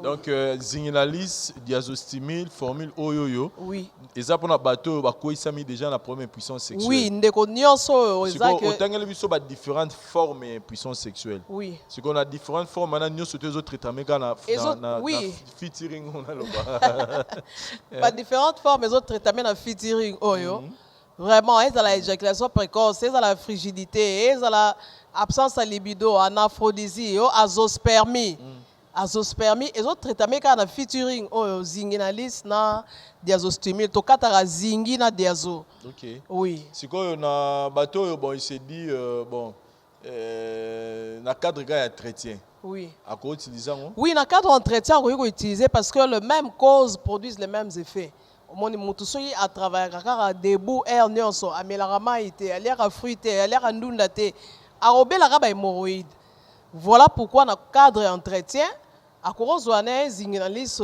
Donc Zingenalis, diazostimule, formule oyoyo. Oui. Et ça pour un bateau, quoi ça mis déjà la première puissance sexuelle. Oui, ndeko nyonso ezaka. Autant que les a différentes formes de puissance sexuelle. Oui. C'est qu'on a différentes formes, maintenant nous sommes autres traitements na featuring on a le pas différentes formes, les autres traitements na featuring oyo. Vraiment, ils ont l'éjaculation précoce, ils ont la frigidité, ils ont l'absence de libido, anaphrodisia, azospermie. Azospermie, et autres traitements quand on a featuring Zingenalis na diazostimule, to katara zingi na diazo. OK. Oui. C'est quoi on a bateau bon il s'est dit na cadre gars entretien. Oui. À quoi utiliser Oui, na cadre entretien on peut utiliser parce que le même cause produisent les mêmes effets. Moni mutu soki à travers kaka debout air nyonso amelarama ite alera fruité alera ndunda te arobela ka ba hémorroïde. Voilà pourquoi dans le cadre d'entretien, à cause de Zingenalis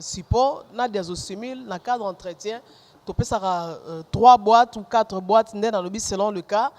Sipo, na diazostimule, dans le cadre d'entretien, tu peux avoir 3 boîtes ou 4 boîtes dans le bis selon le cas,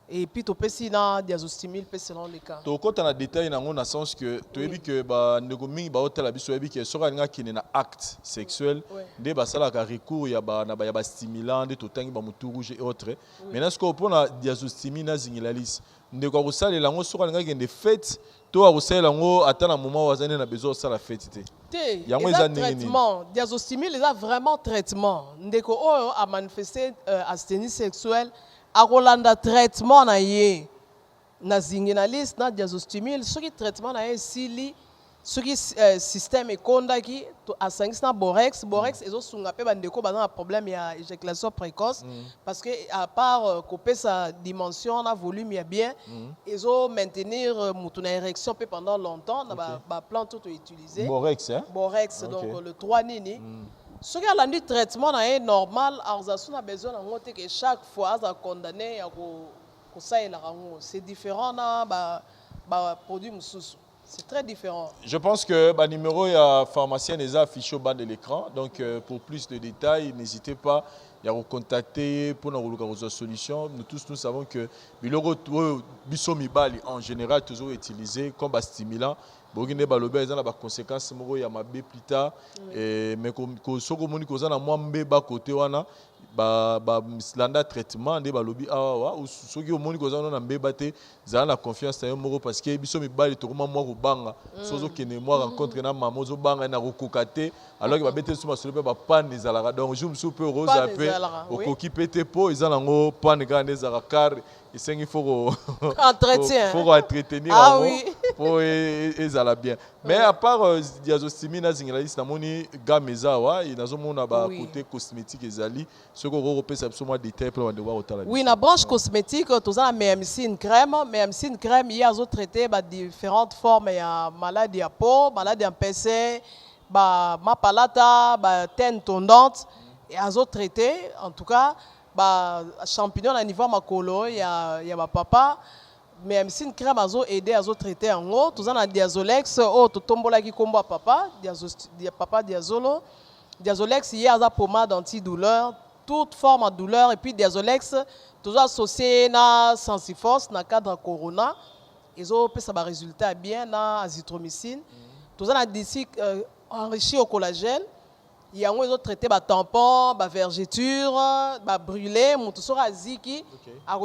et puis tu peux aussi dans diazostimule selon le cas. Tu as un détail dans le sens que tu as dit que negomi ba hôtel abiso ebi que sora nga qui na acte sexuel de ba sala ka recours ya ba stimulant de to tangi ba mutu rouge et autres. Maintenant ce qu'on prend la diazostimule na Zingenalis ndeko kusala lango soka nga ngende fête to akusala lango ata na moment wazane na besoin ça la fête te yango eza traitement diazostimule eza vraiment traitement ndeko oyo a manifesté asthénie sexuelle akolanda traitement na ye na Zingenalis na diazostimule soki traitement na ye sili soki système ekondaki asangisi na borex ezosunga pe bandeko baza na problème ya éjaculation précoce parce que à part kopesa dimension na volume ya bien ezo maintenir mutu na érection pe pendant longtemps na ba plante to utiliser borex donc le 3 nini soki alandi traitement na ye normal arzasu na besoin nango te que chaque fois aza condamné ya kosalela yango c'est différent na ba produit mususu. C'est très différent. Je pense que le numéro de pharmacien est affiché au bas de l'écran. Donc, pour plus de détails, n'hésitez pas à vous contacter pour nous solution. Nous tous, nous savons que le en général, toujours utilisé comme stimulant. bokinde balobi eza na ba conséquences moko ya mabe plus tard mais ko soko moni ko za na mwa mbeba côté wana ba mislanda traitement nde balobi awa soki omoni ko za na mbeba te za na confiance na yo moko parce que biso mibali to koma mwa kubanga sozo kene mwa rencontre na mama zo banga na kokoka te alors que ba bete suma solo pe ba panne ezalaka donc jour musu pe rosa pe okoki pete po ezala ngo panne kana ezalaka car il faut entretien. Faut entretenir pour ezala bien. Mais à part diazostimine na zingaliste na moni gamezawa inazomona ba côté cosmétique ezali ce ko repesa biso moi détail pour devoir otala. Oui, na branche cosmétique tous a méamycine crème il y a autres traité ba différentes formes ya maladie à peau, maladie en PC, ba mapalata, ba teinte tondante et azo traité en tout cas ba champignon à niveau makolo ya ba papa mais une crème azo aider azo traiter en haut tout ça na diazolex to tombola ki kombo papa diazolo diazolex il y a pommade antidouleur toute forme de douleur et puis diazolex toujours associé na sensiforce na cadre corona ils ont ça ba résultat bien na azithromycine tout ça na d'ici enrichi au collagène. Il y a un traité ba tampon, ba vergeture, ba brûlé, mutu sora ziki, a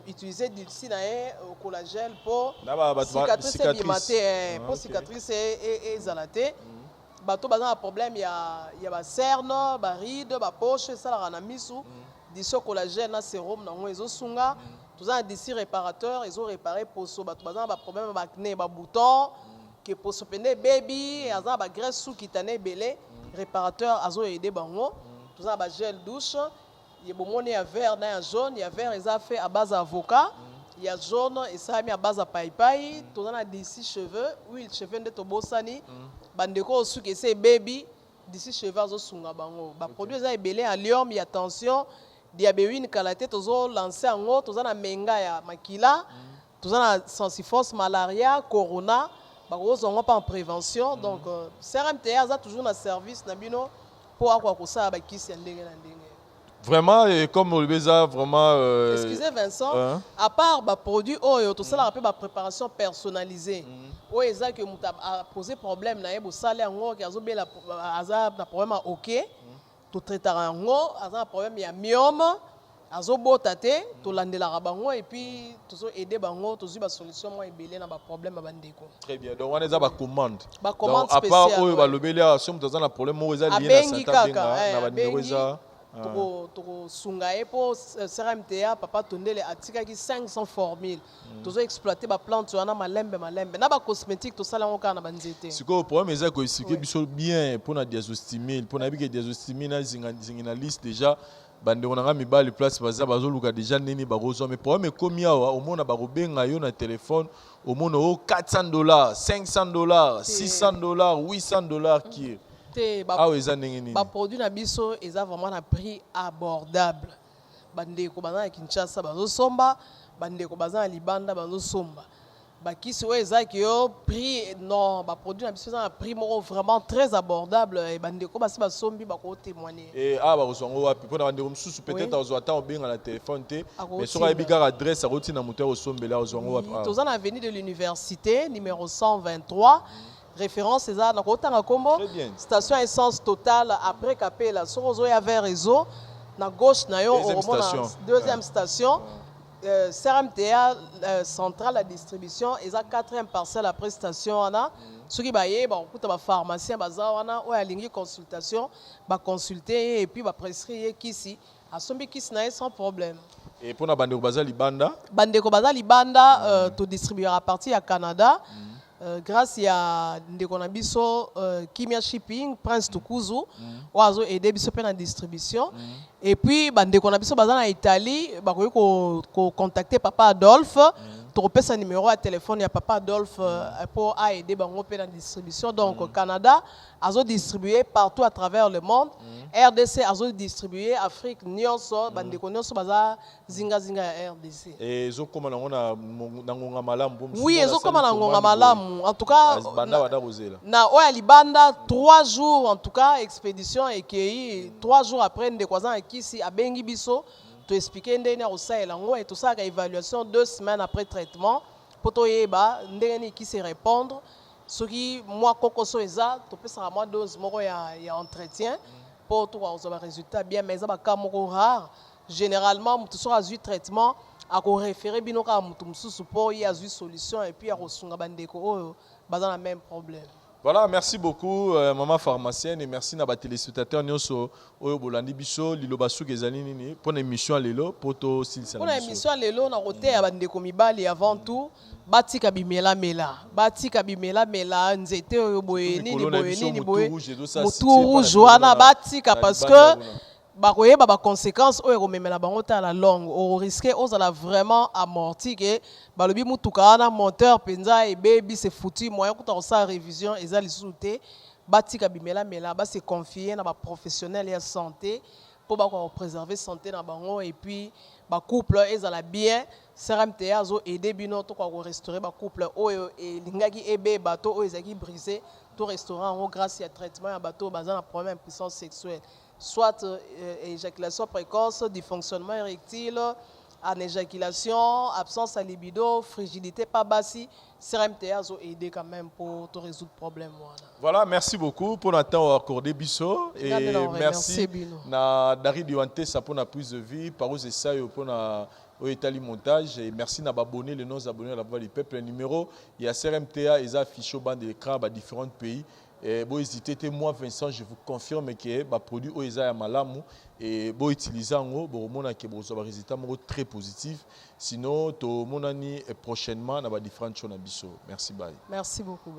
utiliser du au collagène pour cicatrice pour cicatrice et zalaté. Bato bazana problème il y a ba cerne, ba ride, ba poche ça la na misu, d'ici collagène na sérum na ngo sunga, tout ça d'ici réparateur, ils ont réparé poso bato bazana ba problème ba acné, ba bouton, que poso pene baby, azana ba graisse sous kitane belé. Réparateur azo aidé bango tout ça ba gel douche il y a bomoni ya vert na ya jaune il y a vert ils a fait à base d'avocat il y a jaune et ça a mis à base de paille tout ça na d'ici cheveux huile cheveux de to bosani bandeko su que c'est baby d'ici cheveux azo sunga bango ba produit ça ebelé à lium il y a tension diabéine kalaté tozo lancer en haut tout ça na menga ya makila tout ça na sensiforce malaria corona on pas en prévention donc CRMTA a toujours un service nabino pour avoir ça ba kisi ndenge na ndenge vraiment et comme on le ça vraiment excusez Vincent à part ba produit oyo tout ça la rappelle ba préparation personnalisée o eza que muta a posé problème na yebo sale ngo ki azo bela azab na problème OK tout traiter ngo azab problème ya myome azo botate to landela bango et puis toujours aider bango toujours ba solution moi ebelé na ba problème ba bandeko. Très bien donc on est ba commande spéciale à part oyo ba lobeli somme dans un problème mo eza lié na santé na ba numéro eza to sungae po CRMTA papa tondele atika ki 500 formules toujours exploiter ba plante wana malembe na ba cosmétique to sala ngoka na banzete. Siko problème eza ko expliquer biso bien pour na diazostimine pour na bi que diazostimine na zinga liste déjà bande on a mis bas les places bazoluka déjà nini barozo mais problème comme awa au monde barobenga yo na téléphone au monde $400 $500 $600 $800 qui ba produit na biso eza vraiment na prix abordable bande ko bazana Kinshasa bazosomba bande ko bazana Libanda bazosomba bakisi oyo ezaki yo prix non ba produit na biso na prix moko vraiment très abordable et bandeko basi basombi bako témoigner et ba kozongo wapi pona bandeko msusu peut-être ozo ata obenga na téléphone te mais sur la bigara adresse roti na moteur osombela ozongo wapi toza na avenue de l'université numéro 123 référence eza na kotanga kombo station essence totale après Capella sorozo ya vers réseau na gauche na yo deuxième station CRMTA centrale à distribution et la 4e parcelle à prestation ana soki baye ba okuta ba pharmacien baza wana o ya lingi consultation ba consulter et puis ba prescrire kisi asombi kisi na sans problème. Et pour na bandeko baza Libanda to distribuer à partir à Canada grâce à ndeko na biso Kimia Shipping Prince Tukuzu oazo aider biso pe na distribution et puis bandeko na biso baza na Italie bakoki ko contacter papa Adolphe to repesa numéro à téléphone ya papa Adolphe pour aider bango pe na distribution donc Canada azo distribuer partout à travers le monde RDC azo distribuer Afrique nyonso bandeko nyonso baza zinga ya RDC et zo koma na ngonga malamu oui ezo koma na ngonga malamu en tout cas na oya Libanda 3 jours en tout cas expédition et 3 jours après ndeko azana kisi abengi biso to expliquer ndenge na osala ngo et tout ça ka évaluation 2 semaines après traitement pour to yeba ndenge ni kisi répondre Ce qui, moi, kokoso eza, tu peux savoir moi dose, moi, il y a entretien pour tout avoir un résultat bien, mais ça va quand même rare. Généralement, tu sera eu traitement, à référer bino ka mutum support, il y a eu solution et puis à resunga bandeko, bazan la même problème. Voilà, merci beaucoup, maman pharmacienne, et merci à nos téléspectateurs. Nous sommes au Bolandi Bisso, Lilo Bassou Gezanini, pour l'émission Lelo, pour tout style. Pour l'émission Lelo, on a roté à Bandeko Mibali avant tout. Bati kabimela mela, bati kabimela mela, nzete boyeni ni boyeni ni boye, mutu rouge wana bati ka parce que bakoye ba conséquences o rememela bango ta la longue, au risquer aux ala vraiment amorti que balobi mutuka wana monteur penza et baby c'est foutu moyen ko sa révision ezali souté bati kabimela mela ba se confier na ba professionnel ya santé pour ba préserver santé na bango et puis ba couple ezala bien. CRMTA a aidé bino to ko restaurer ba couple oyo et lingaki ebe bateau oyo ezaki brisé to restaurant grâce à traitement ya bateau bazan na problème d'impuissance sexuelle soit éjaculation précoce, dysfonctionnement érectile, en éjaculation, absence à libido, frigidité pas bassi. CRMTA a aidé quand même pour te résoudre le problème. Voilà, merci beaucoup pour notre temps accordé Bisso et merci na Dari Diwante ça pour la prise de vie par aux essais pour na au étali montage et merci na abonné les non abonnés à la voix du peuple. Le numéro il y a CRMTA ils affichent au banc de l'écran dans différents pays. Et bon hésitez moi Vincent je vous confirme que les produits OESA ya malamu et bon utiliser en bon mona que bon ça résultat très positif sinon to monani prochainement na ba différentes choses na biso. Merci bye. Merci beaucoup bye.